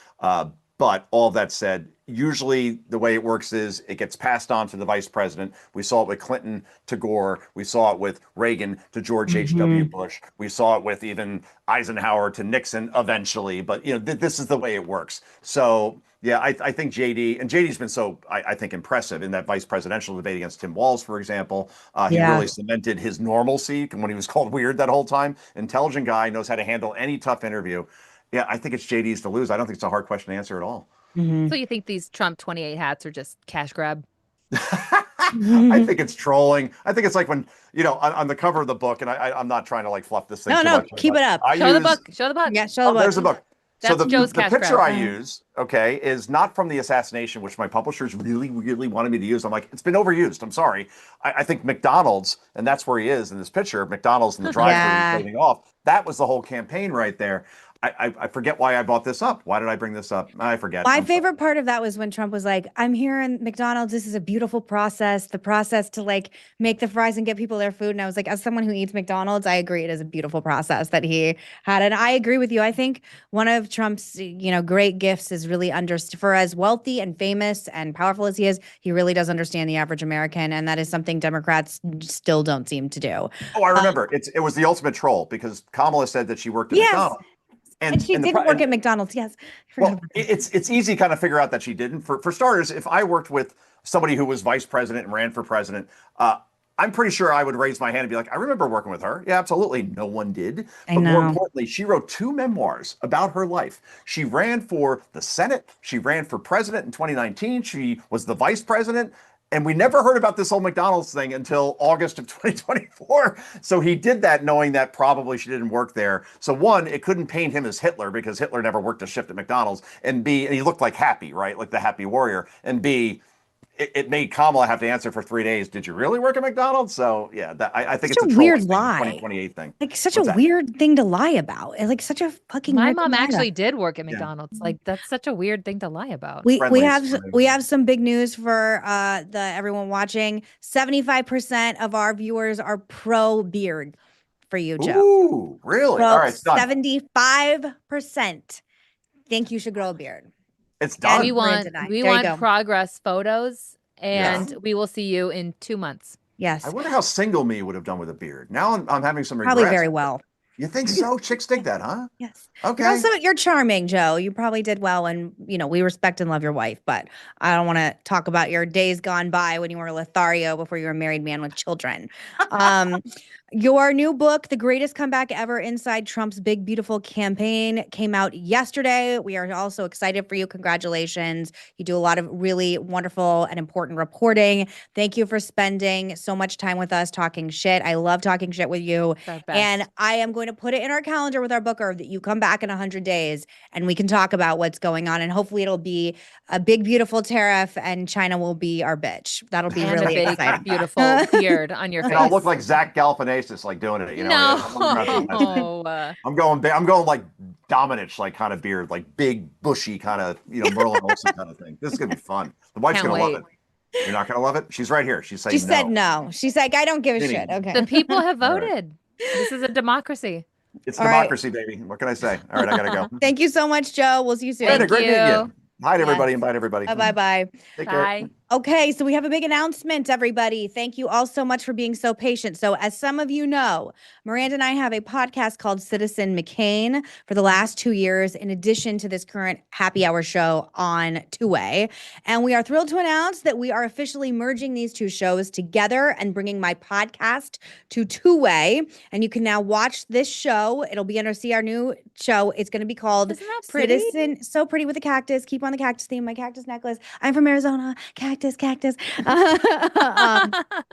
But all that said, usually the way it works is it gets passed on to the vice president. We saw it with Clinton to Gore. We saw it with Reagan to George H.W. Bush. We saw it with even Eisenhower to Nixon eventually. But, this is the way it works. So, yeah, I think JD's been so, I think, impressive in that vice presidential debate against Tim Walz, for example. He really cemented his normalcy when he was called weird that whole time. Intelligent guy, knows how to handle any tough interview. Yeah, I think it's JD's to lose. I don't think it's a hard question to answer at all. So you think these Trump 28 hats are just cash grab? I think it's trolling. I think it's like when, on the cover of the book, and I'm not trying to like fluff this thing too much. Keep it up. Show the book. Show the book. Yeah, show the book. There's the book. That's so Joe's the cash picture grab. I use, is not from the assassination, which my publishers really, really wanted me to use. I'm like, it's been overused. I'm sorry. I think McDonald's, and that's where he is in this picture, McDonald's in the drive-thru waving off. That was the whole campaign right there. I forget why I brought this up. Why did I bring this up? I forget. My favorite part of that was when Trump was like, I'm here in McDonald's. This is a beautiful process. The process to like make the fries and get people their food. And I was like, as someone who eats McDonald's, I agree it is a beautiful process that he had. And I agree with you. I think one of Trump's, great gifts is really for as wealthy and famous and powerful as he is, he really does understand the average American. And that is something Democrats still don't seem to do. Oh, I remember. It was the ultimate troll because Kamala said that she worked at McDonald's. And she didn't work at McDonald's, yes. Well, it's easy to kind of figure out that she didn't. For starters, if I worked with somebody who was vice president and ran for president, I'm pretty sure I would raise my hand and be like, I remember working with her. Yeah, absolutely. No one did. But more importantly, she wrote 2 memoirs about her life. She ran for the Senate. She ran for president in 2019. She was the vice president. And we never heard about this whole McDonald's thing until August of 2024. So he did that knowing that probably she didn't work there. So one, it couldn't paint him as Hitler because Hitler never worked a shift at McDonald's. And B, and he looked like Happy, right? Like the Happy Warrior. And B, it made Kamala have to answer for 3 days. Did you really work at McDonald's? So yeah, I think it's a weird lie. 2028 thing. Like such a weird thing to lie about. And like such a fucking. My mom actually did work at McDonald's. Like that's such a weird thing to lie about. We have some big news for everyone watching. 75% of our viewers are pro beard for you, Joe. Ooh, really? All right, 75% think you should grow a beard. It's done. We want progress photos, and we will see you in 2 months. Yes. I wonder how single me would have done with a beard. Now I'm having some regrets. Probably very well. You think so? Chicks dig that, huh? Yes. Okay. You're charming, Joe. You probably did well, and we respect and love your wife. But I don't want to talk about your days gone by when you were a Lothario before you were a married man with children. Your new book, The Greatest Comeback Ever Inside Trump's Big Beautiful Campaign, came out yesterday. We are also excited for you. Congratulations. You do a lot of really wonderful and important reporting. Thank you for spending so much time with us talking shit. I love talking shit with you. And I am going to put it in our calendar with our booker that you come back in 100 days and we can talk about what's going on. And hopefully it'll be a big, beautiful tariff and China will be our bitch. That'll be really exciting. Beautiful beard on your face. And I'll look like Zach Galifianakis, like doing it. No. I'm going like Dominich, like kind of beard, like big, bushy kind of, Merlin Olsen kind of thing. This is going to be fun. The wife's going to love it. You're not going to love it? She's right here. She's saying She said no. She's like, I don't give a shit. Okay. The people have voted. This is a democracy. It's democracy, baby. What can I say? All right, I got to go. Thank you so much, Joe. We'll see you soon. Great meeting you. Hi to everybody and bye to everybody. Bye-bye. Take care. Bye. Okay, so we have a big announcement, everybody. Thank you all so much for being so patient. So, as some of you know, Miranda and I have a podcast called Citizen McCain for the last 2 years, in addition to this current happy hour show on Two-Way. And we are thrilled to announce that we are officially merging these two shows together and bringing my podcast to Two-Way. And you can now watch this show. It'll be under see our new show. It's going to be called Isn't that pretty? Citizen. So pretty with a cactus. Keep on the cactus theme. My cactus necklace. I'm from Arizona. Cactus. But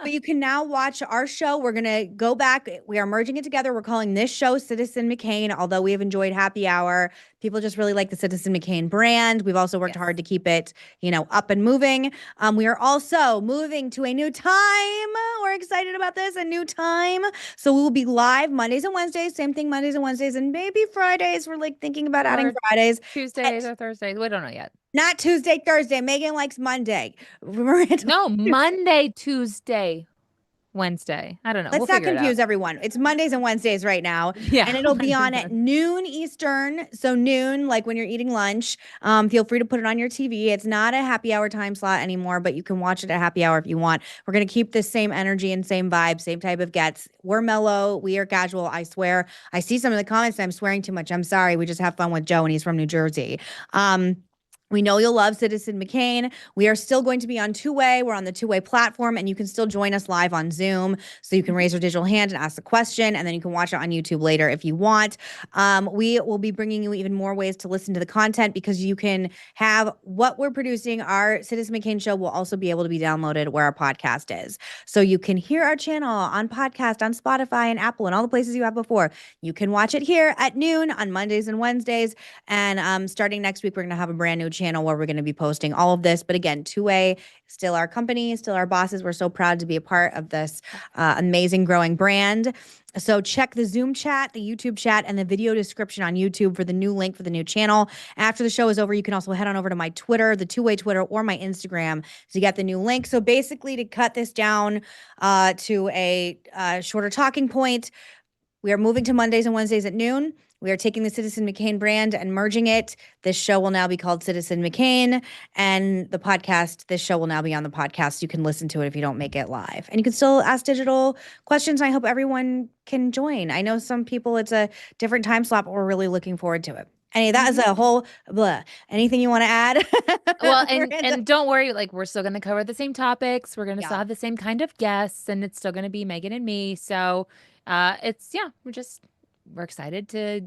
you can now watch our show. We're going to go back. We are merging it together. We're calling this show Citizen McCain, although we have enjoyed happy hour. People just really like the Citizen McCain brand. We've also worked hard to keep it, up and moving. We are also moving to a new time. We're excited about this, a new time. So we will be live Mondays and Wednesdays, same thing, Mondays and Wednesdays, and maybe Fridays. We're thinking about adding Fridays. Tuesdays or Thursdays. We don't know yet. Not Tuesday, Thursday. Meghan likes Monday. No, Monday, Tuesday, Wednesday. I don't know. Let's not confuse everyone. It's Mondays and Wednesdays right now. Yeah. And it'll be on at noon Eastern. So noon, like when you're eating lunch. Feel free to put it on your TV. It's not a happy hour time slot anymore, but you can watch it at happy hour if you want. We're going to keep this same energy and same vibe, same type of gets. We're mellow. We are casual. I swear. I see some of the comments. I'm swearing too much. I'm sorry. We just have fun with Joe and he's from New Jersey. We know you'll love Citizen McCain. We are still going to be on Two-Way. We're on the Two-Way platform, and you can still join us live on Zoom. So you can raise your digital hand and ask a question, and then you can watch it on YouTube later if you want. We will be bringing you even more ways to listen to the content because you can have what we're producing. Our Citizen McCain show will also be able to be downloaded where our podcast is. So you can hear our channel on podcast, on Spotify and Apple and all the places you have before. You can watch it here at noon on Mondays and Wednesdays. And starting next week, we're going to have a brand new channel where we're going to be posting all of this. But again, Two-Way, still our company, still our bosses. We're so proud to be a part of this amazing growing brand. So check the Zoom chat, the YouTube chat, and the video description on YouTube for the new link for the new channel. After the show is over, you can also head on over to my Twitter, the Two-Way Twitter, or my Instagram to get the new link. So basically, to cut this down to a shorter talking point, we are moving to Mondays and Wednesdays at noon. We are taking the Citizen McCain brand and merging it. This show will now be called Citizen McCain. And the podcast, this show will now be on the podcast. You can listen to it if you don't make it live. And you can still ask digital questions. And I hope everyone can join. I know some people, it's a different time slot, but we're really looking forward to it. That is a whole blah. Anything you want to add? Well, and don't worry, we're still going to cover the same topics. We're going to still have the same kind of guests, and it's still going to be Meghan and me. So we're excited to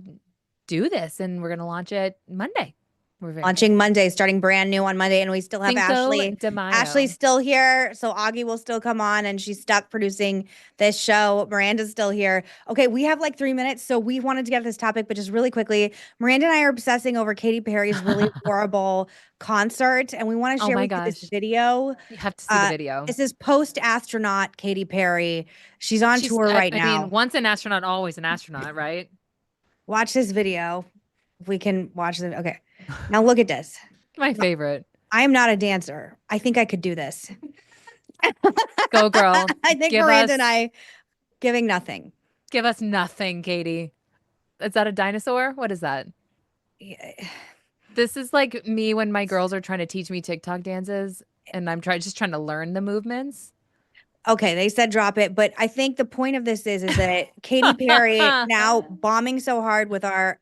do this, and we're going to launch it Monday. We're launching Monday, starting brand new on Monday, and we still have Cinco Ashley. de Mayo. Ashley's still here, so Augie will still come on, and she's stuck producing this show. Miranda's still here. Okay, we have 3 minutes, so we wanted to get to this topic, but just really quickly, Miranda and I are obsessing over Katy Perry's really horrible concert, and we want to share with you this video. You have to see the video. This is post-astronaut Katy Perry. She's on tour right now. I mean, once an astronaut, always an astronaut, right? Watch this video. If we can watch it. Okay. Now look at this. My favorite. I am not a dancer. I think I could do this. Go, girl. I think Miranda and I giving nothing. Give us nothing, Katie. Is that a dinosaur? What is that? Yeah. This is like me when my girls are trying to teach me TikTok dances and I'm just trying to learn the movements. Okay, they said drop it, but I think the point of this is that Katy Perry now bombing so hard with her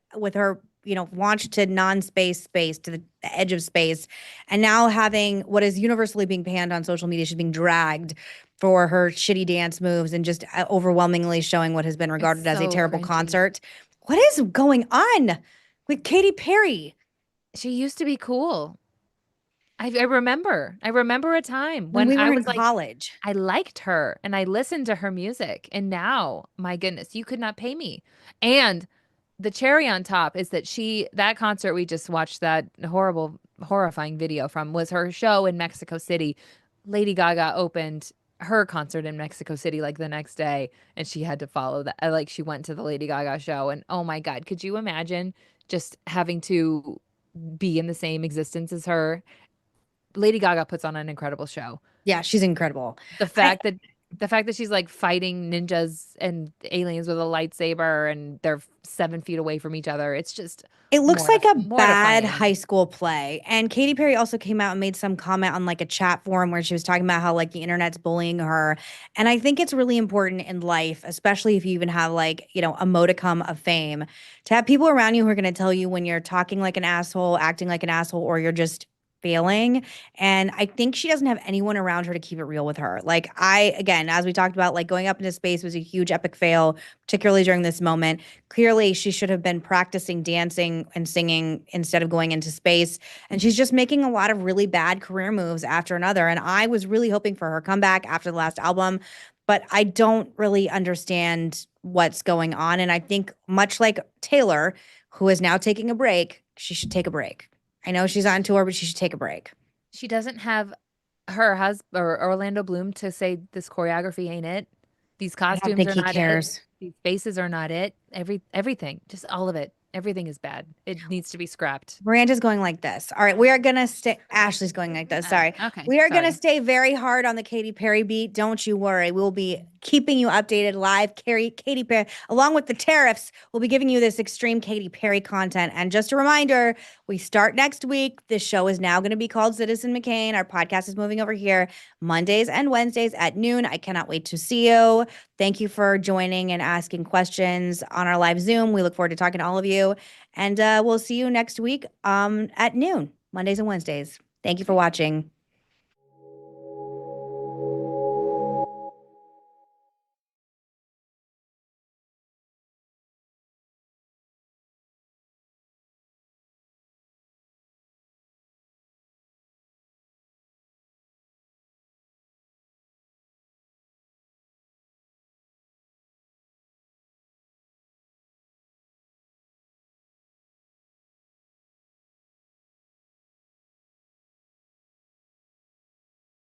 launch to non-space space, to the edge of space, and now having what is universally being panned on social media. She's being dragged for her shitty dance moves and just overwhelmingly showing what has been regarded as a terrible concert. What is going on with Katy Perry? She used to be cool. I remember a time when we were I was in college. I liked her and I listened to her music, and now, my goodness, you could not pay me. And the cherry on top is that that concert we just watched, that horrifying video from, was her show in Mexico City. Lady Gaga opened her concert in Mexico City the next day, and she had to follow that. She went to the Lady Gaga show, and oh my God, could you imagine just having to be in the same existence as her? Lady Gaga puts on an incredible show. Yeah, she's incredible. The fact that The fact that she's like fighting ninjas and aliens with a lightsaber and they're 7 feet away from each other. It's just It looks like a bad mortifying. high school play. And Katy Perry also came out and made some comment on like a chat forum where she was talking about how like the internet's bullying her. And I think it's really important in life, especially if you even have like, you know, a modicum of fame, to have people around you who are going to tell you when you're talking like an asshole, acting like an asshole, or you're just failing. And I think she doesn't have anyone around her to keep it real with her. Like again, as we talked about, like going up into space was a huge epic fail, particularly during this moment. Clearly she should have been practicing dancing and singing instead of going into space. And she's just making a lot of really bad career moves after another. And I was really hoping for her comeback after the last album, but I don't really understand what's going on. And I think much like Taylor, who is now taking a break, she should take a break. I know she's on tour, but she should take a break. She doesn't have her husband or Orlando Bloom to say this choreography ain't it. These costumes think are he not cares. it. These faces are not it. Everything, just all of it. Everything is bad. It needs to be scrapped. Miranda's going like this. All right, we are going to stay. Ashley's going like this. Sorry. Okay. We are going to stay very hard on the Katy Perry beat. Don't you worry. We'll be keeping you updated live. Katy Perry, along with the tariffs, we'll be giving you this extreme Katy Perry content. And just a reminder, we start next week. This show is now going to be called Citizen McCain. Our podcast is moving over here Mondays and Wednesdays at noon. I cannot wait to see you. Thank you for joining and asking questions on our live Zoom. We look forward to talking to all of you. And we'll see you next week at noon, Mondays and Wednesdays. Thank you for watching.